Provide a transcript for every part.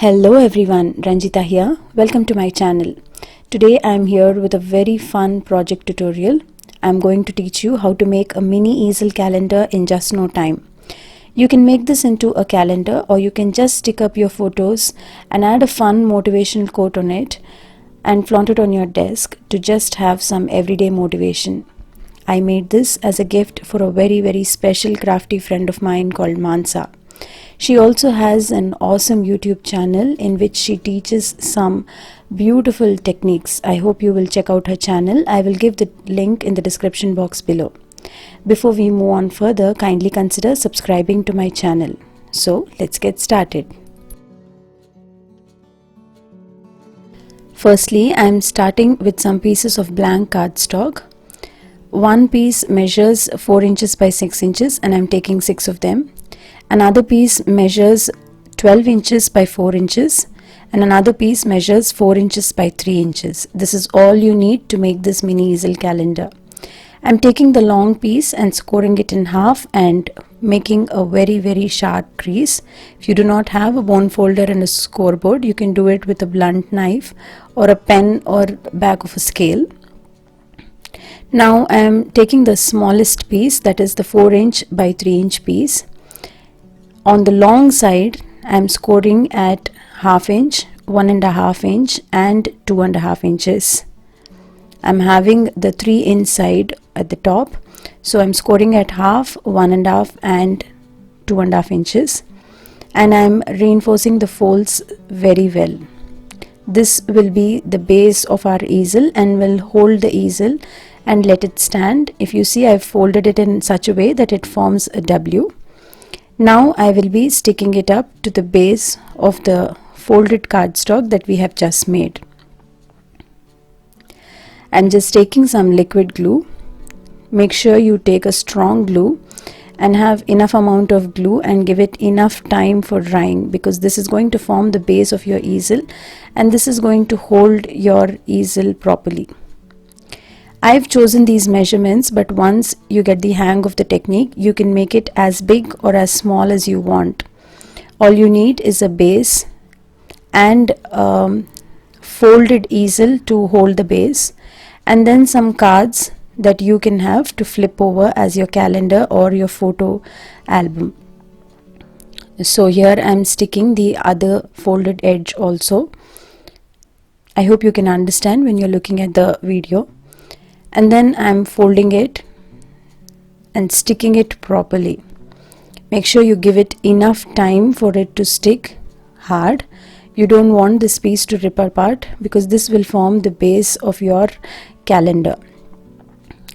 Hello everyone, Ranjitha here. Welcome to my channel. Today I am here with a very fun project tutorial. I am going to teach you how to make a mini easel calendar in just no time. You can make this into a calendar, or you can just stick up your photos and add a fun motivational quote on it and flaunt it on your desk to just have some everyday motivation. I made this as a gift for a very special crafty friend of mine called MANASA. She also has an awesome YouTube channel in which she teaches some beautiful techniques. I hope you will check out her channel. I will give the link in the description box below. Before we move on further, kindly consider subscribing to my channel. So let's get started. Firstly, I am starting with some pieces of blank cardstock. One piece measures 4 inches by 6 inches and I am taking 6 of them. Another piece measures 12 inches by 4 inches and another piece measures 4 inches by 3 inches. This is all you need to make this mini easel calendar. I'm taking the long piece and scoring it in half and making a very sharp crease. If you do not have a bone folder and a scoreboard, you can do it with a blunt knife or a pen or back of a scale. Now I am taking the smallest piece, that is the 4 inch by 3 inch piece. On the long side, I am scoring at half inch, 1.5 inch and 2.5 inches. I am having the 3 inch side at the top, so I am scoring at half, 1.5 and 2.5 inches, and I am reinforcing the folds very well. This will be the base of our easel and will hold the easel and let it stand. If you see, I have folded it in such a way that it forms a W. Now I will be sticking it up to the base of the folded cardstock that we have just made. I'm just taking some liquid glue. Make sure you take a strong glue and have enough amount of glue and give it enough time for drying, because this is going to form the base of your easel and this is going to hold your easel properly. I've chosen these measurements, but once you get the hang of the technique, you can make it as big or as small as you want. All you need is a base and folded easel to hold the base, and then some cards that you can have to flip over as your calendar or your photo album. So here I'm sticking the other folded edge also. I hope you can understand when you're looking at the video. And then I'm folding it and sticking it properly. Make sure you give it enough time for it to stick hard. You don't want this piece to rip apart, because this will form the base of your calendar.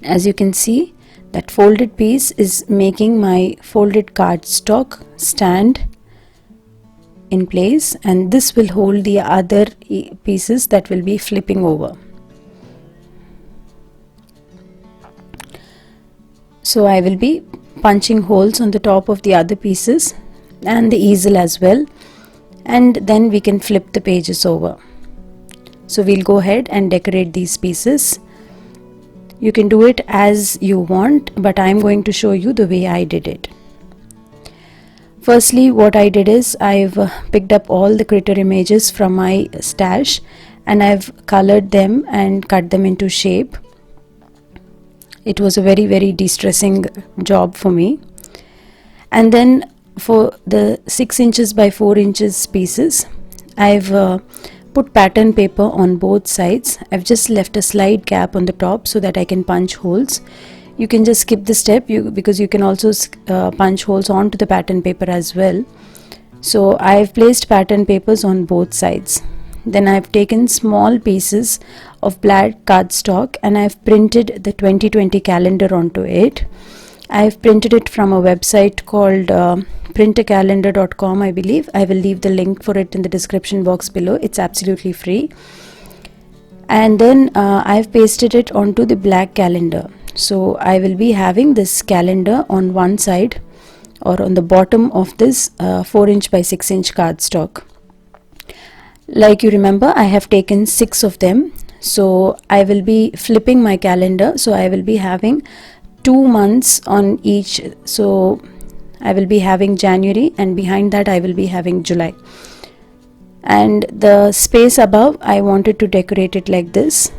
As you can see, that folded piece is making my folded cardstock stand in place, and this will hold the other pieces that will be flipping over. So I will be punching holes on the top of the other pieces and the easel as well, and then we can flip the pages over. So we'll go ahead and decorate these pieces. You can do it as you want, but I'm going to show you the way I did it. Firstly, what I did is I've picked up all the critter images from my stash and I've colored them and cut them into shape. It was a very de-stressing job for me. And then for the 6 inches by 4 inches pieces, I've put pattern paper on both sides. I've just left a slide gap on the top so that I can punch holes. You can just skip the step because you can also punch holes onto the pattern paper as well. So I've placed pattern papers on both sides. Then I've taken small pieces of black cardstock and I've printed the 2020 calendar onto it. I've printed it from a website called printacalendar.com, I believe. I will leave the link for it in the description box below. It's absolutely free. And then I've pasted it onto the black calendar. So I will be having this calendar on one side or on the bottom of this 4 inch by 6 inch cardstock. Like you remember, I have taken 6 of them. So I will be flipping my calendar. So I will be having 2 months on each. So I will be having January and behind that I will be having July. and the space above I wanted to decorate it like this.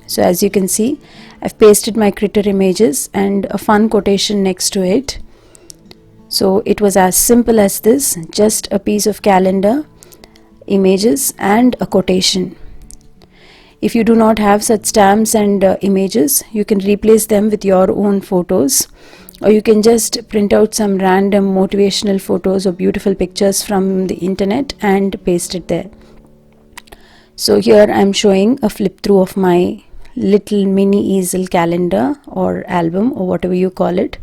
So as you can see, I've pasted my critter images and a fun quotation next to it. So it was as simple as this, just a piece of calendar, images and a quotation. If you do not have such stamps and images, you can replace them with your own photos, or you can just print out some random motivational photos or beautiful pictures from the internet and paste it there. So here I'm showing a flip through of my little mini easel calendar or album or whatever you call it.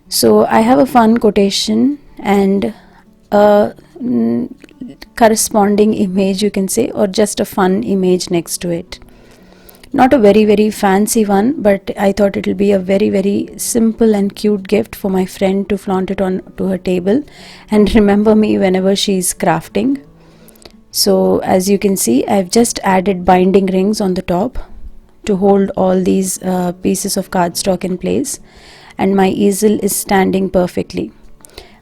So I have a fun quotation and a corresponding image, you can say, or just a fun image next to it. Not a very fancy one, but I thought it will be a very simple and cute gift for my friend to flaunt it on to her table and remember me whenever she's crafting. So as you can see, I've just added binding rings on the top to hold all these pieces of cardstock in place, and my easel is standing perfectly.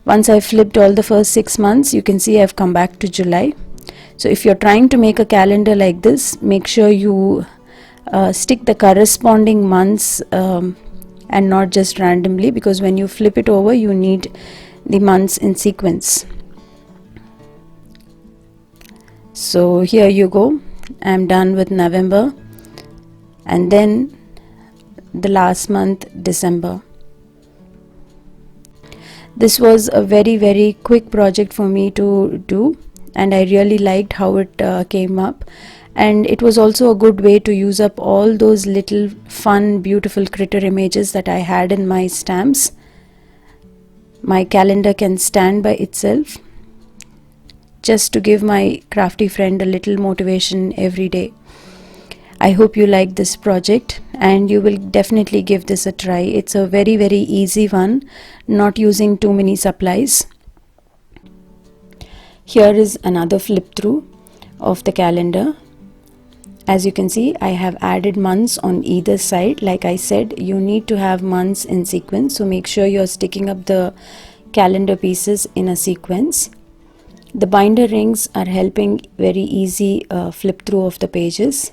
Once I flipped all the first 6 months, you can see I've come back to July. So if you're trying to make a calendar like this, make sure you stick the corresponding months and not just randomly, because when you flip it over you need the months in sequence. So here you go, I'm done with November and then the last month, December. This was a very quick project for me to do, and I really liked how it came up, and it was also a good way to use up all those little fun beautiful critter images that I had in my stamps. My calendar can stand by itself, just to give my crafty friend a little motivation every day. I hope you like this project and you will definitely give this a try. It's a very easy one, not using too many supplies. Here is another flip through of the calendar. As you can see, I have added months on either side. Like I said, you need to have months in sequence, so make sure you're sticking up the calendar pieces in a sequence. The binder rings are helping very easy flip through of the pages.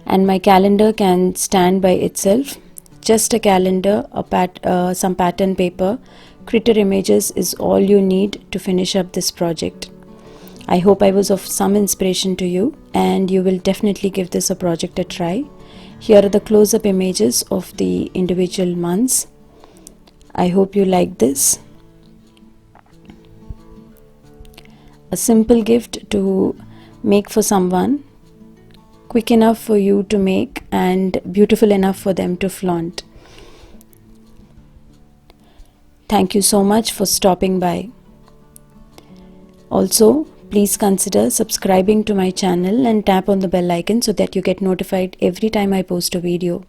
And my calendar can stand by itself. Just a calendar, some pattern paper, critter images is all you need to finish up this project. I hope I was of some inspiration to you, and you will definitely give this a project a try. Here are the close-up images of the individual months. I hope you like this. A simple gift to make for someone, quick enough for you to make and beautiful enough for them to flaunt. Thank you so much for stopping by. Also, please consider subscribing to my channel and tap on the bell icon so that you get notified every time I post a video.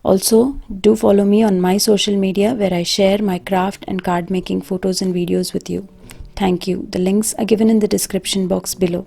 Also, do follow me on my social media where I share my craft and card making photos and videos with you. Thank you. The links are given in the description box below.